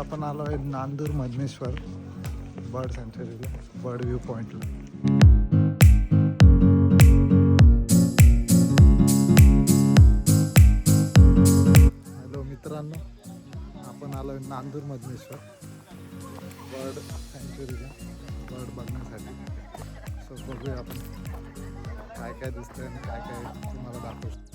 आपण आलो आहे नांदूर मधनेश्वर बर्ड सँच्युरीला, बर्ड व्ह्यू पॉईंटला. हॅलो मित्रांनो, आपण आलो आहे नांदूर मधनेश्वर बर्ड सँच्युरीला बर्ड बघण्यासाठी. सो बघूया आपण काय काय दिसतंय आणि काय काय तुम्हाला दाखवतो.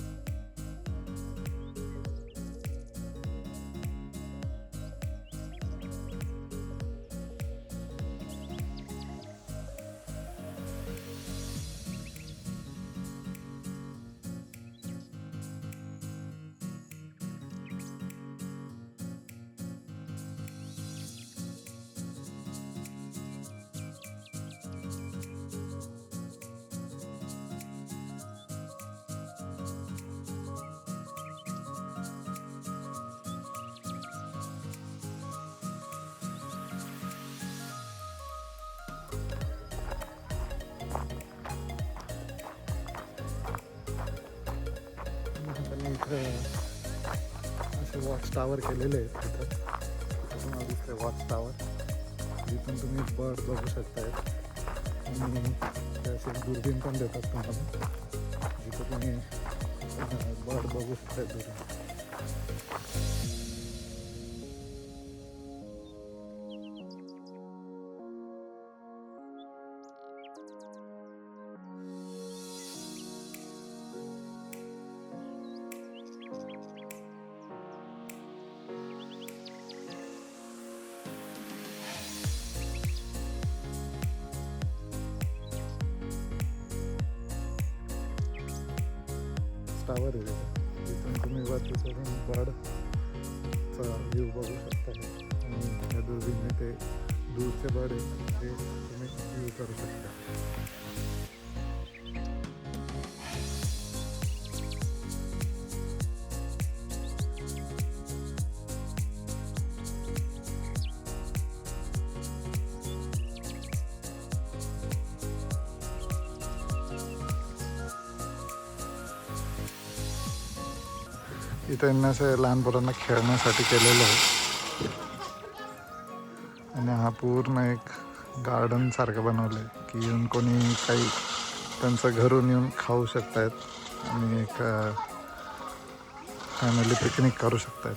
इथे असे वॉच टावर केलेले आहेत. तिथं तुम्हाला दिसतंय वॉच टावर, जिथून तुम्ही बर्ड बघू शकताय. आणि ते असे दुर्बीण पण देतात तुम्हाला, जिथं तुम्ही बर्ड बघू शकताय दुर्बीण. टावर आहे तिथून तुम्ही वरती चढून बर्डचा व्ह्यू बघू शकता. आणि त्या दुर्बीणने ते दूरचे बर्ड आहेत ते तुम्ही व्ह्यू करू शकता. इथं असं लहान पोरांना खेळण्यासाठी केलेलं आहे. आणि हा पूर्ण एक गार्डन सारखं बनवलं आहे की येऊन कोणी काही त्यांचं घरून येऊन खाऊ शकतायत आणि एक फॅमिली पिकनिक करू शकतायत.